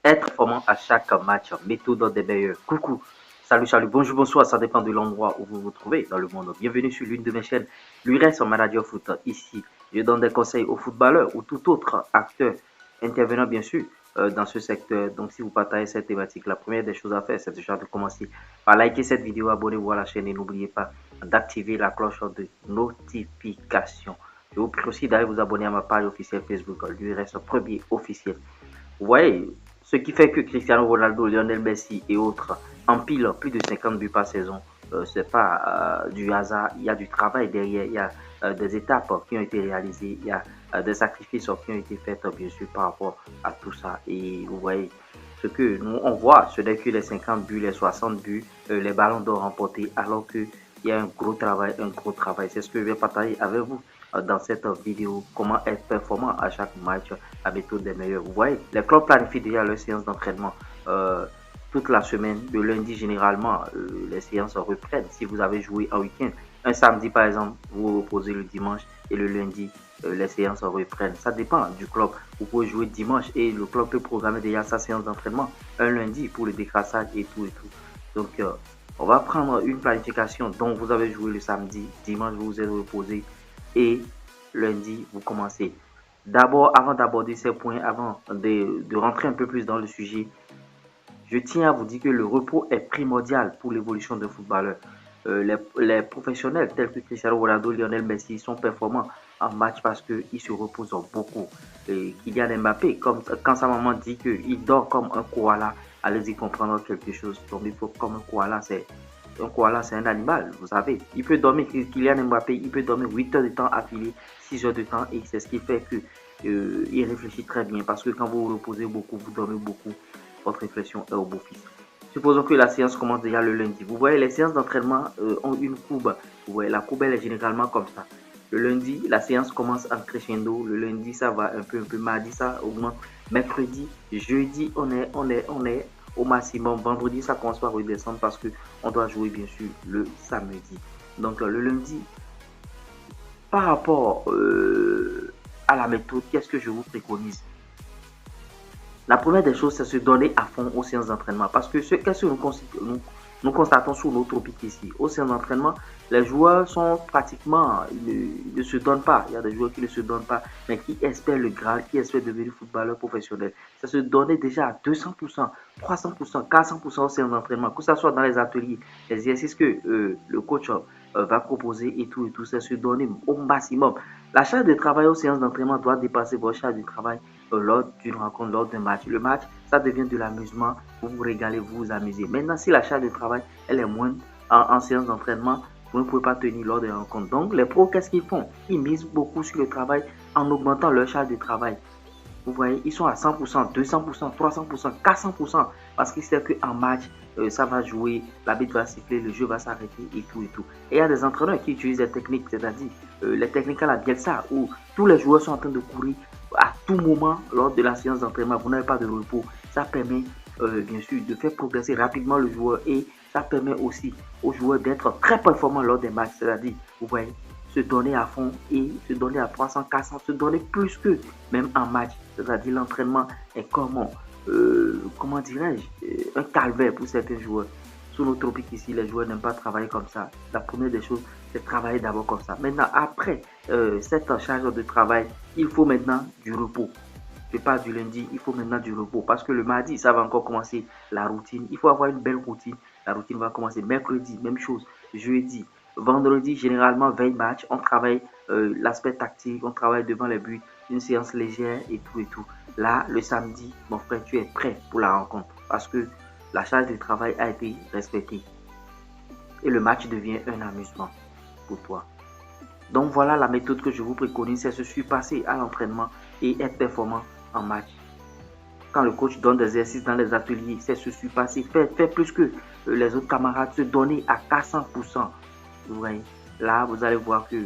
Être formant à chaque match, méthode des meilleurs. Coucou, salut, bonjour, bonsoir, ça dépend de l'endroit où vous vous trouvez dans le monde. Bienvenue sur l'une de mes chaînes, l'URES Manager Foot. Ici, je donne des conseils aux footballeurs ou tout autre acteur intervenant bien sûr dans ce secteur. Donc si vous partagez cette thématique, la première des choses à faire, c'est déjà de commencer par liker cette vidéo, abonnez-vous à la chaîne et n'oubliez pas d'activer la cloche de notification. Je vous prie aussi d'aller vous abonner à ma page officielle Facebook, l'URES Premier Officiel. Vous voyez, ce qui fait que Cristiano Ronaldo, Lionel Messi et autres empilent plus de 50 buts par saison, c'est pas du hasard. Il y a du travail derrière, il y a des étapes qui ont été réalisées, il y a des sacrifices qui ont été faits, bien sûr, par rapport à tout ça. Et vous voyez, ce que nous on voit, ce n'est que les 50 buts, les 60 buts, les ballons d'or remportés, alors qu'il y a un gros travail, C'est ce que je vais partager avec vous dans cette vidéo, comment être performant à chaque match, la méthode des meilleurs. Vous voyez, les clubs planifient déjà leurs séances d'entraînement toute la semaine. Le lundi, généralement, les séances reprennent. Si vous avez joué un week-end, un samedi par exemple, vous vous reposez le dimanche et le lundi, les séances reprennent. Ça dépend du club. Vous pouvez jouer dimanche et le club peut programmer déjà sa séance d'entraînement un lundi pour le décrassage et tout et tout. Donc, on va prendre une planification dont vous avez joué le samedi, dimanche vous vous êtes reposé et lundi vous commencez. D'abord, avant d'aborder ces points, avant de rentrer un peu plus dans le sujet, je tiens à vous dire que le repos est primordial pour l'évolution d'un footballeur. Les professionnels tels que Cristiano Ronaldo, Lionel Messi sont performants en match parce qu'ils se reposent beaucoup. Et Kylian Mbappé, quand sa maman dit qu'il dort comme un koala, allez-y comprendre quelque chose. Donc il faut comme un koala, c'est un animal, vous savez. Il peut dormir, Kylian Mbappé, il peut dormir 8 heures de temps affilé, 6 heures de temps, et c'est ce qui fait que il réfléchit très bien. Parce que quand vous vous reposez beaucoup, vous dormez beaucoup, votre réflexion est au beau fixe. Supposons que la séance commence déjà le lundi. Vous voyez, les séances d'entraînement ont une courbe. Vous voyez, la courbe elle est généralement comme ça. Le lundi, la séance commence en crescendo. Le lundi, ça va un peu. Mardi, ça augmente. Mercredi, jeudi, on est au maximum. Vendredi, ça commence par redescendre parce qu'on doit jouer, bien sûr, le samedi. Donc, le lundi, par rapport à la méthode, qu'est-ce que je vous préconise? La première des choses, c'est se donner à fond aux séances d'entraînement. Parce que qu'est-ce que nous constatons sur nos tropiques ici? Aux séances d'entraînement, les joueurs sont pratiquement, ils ne se donnent pas. Il y a des joueurs qui ne se donnent pas, mais qui espèrent le Graal, qui espèrent devenir footballeur professionnel. C'est se donner déjà à 200%, 300%, 400% aux séances d'entraînement. Que ce soit dans les ateliers, les exercices que le coach va proposer et tout, c'est se donner au maximum. La charge de travail aux séances d'entraînement doit dépasser votre charge de travail lors d'une rencontre, lors d'un match. Le match, ça devient de l'amusement, vous vous régalez, vous vous amusez. Maintenant, si la charge de travail, elle est moindre en séance d'entraînement, vous ne pouvez pas tenir lors des rencontres. Donc, les pros, qu'est-ce qu'ils font? Ils misent beaucoup sur le travail en augmentant leur charge de travail. Vous voyez, ils sont à 100%, 200%, 300%, 400%, parce qu'ils savent qu'en match, ça va jouer, l'arbitre va siffler, le jeu va s'arrêter et tout et tout. Et il y a des entraîneurs qui utilisent des techniques, c'est-à-dire les techniques à la Bielsa, où tous les joueurs sont en train de courir à tout moment lors de la séance d'entraînement. Vous n'avez pas de repos. Ça permet, bien sûr, de faire progresser rapidement le joueur et ça permet aussi aux joueurs d'être très performants lors des matchs, c'est-à-dire, vous voyez, se donner à fond et se donner à 300, 400, se donner plus que même en match. C'est-à-dire l'entraînement est comment dirais-je, un calvaire pour certains joueurs. Sous nos tropiques ici, les joueurs n'aiment pas travailler comme ça. La première des choses, c'est travailler d'abord comme ça. Maintenant, après cette charge de travail, il faut maintenant du repos. Je parle du lundi, il faut maintenant du repos. Parce que le mardi, ça va encore commencer la routine. Il faut avoir une belle routine. La routine va commencer mercredi, même chose. Jeudi, vendredi, généralement, veille match, on travaille l'aspect tactique, on travaille devant les buts, une séance légère et tout et tout. Là, le samedi, mon frère, tu es prêt pour la rencontre. Parce que la charge de travail a été respectée. Et le match devient un amusement pour toi. Donc voilà la méthode que je vous préconise, c'est se surpasser à l'entraînement et être performant en match. Quand le coach donne des exercices dans les ateliers, c'est se surpasser, faire plus que les autres camarades, se donner à 400%. Vous voyez, là vous allez voir que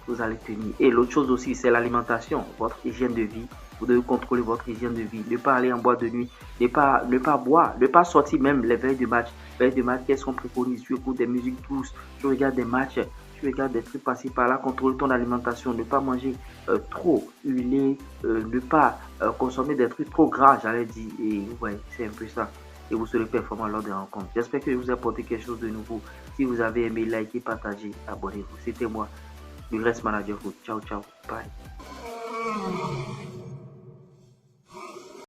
vous allez tenir. Et l'autre chose aussi, c'est l'alimentation, votre hygiène de vie. Vous devez contrôler votre hygiène de vie. Ne pas aller en boîte de nuit, ne pas boire, ne pas sortir même les veilles de match. Veilles de match, qu'est-ce qu'on préconise? Tu écoutes des musiques douces, tu regardes des matchs, tu regardes des trucs passer par là, contrôle ton alimentation, ne pas manger trop huilé, ne pas consommer des trucs trop gras, j'allais dire. Et ouais, c'est un peu ça. Et vous serez performant lors des rencontres. J'espère que je vous ai apporté quelque chose de nouveau. Si vous avez aimé, likez, partagez, abonnez-vous. C'était moi, le reste manager foot. Ciao, ciao. Bye.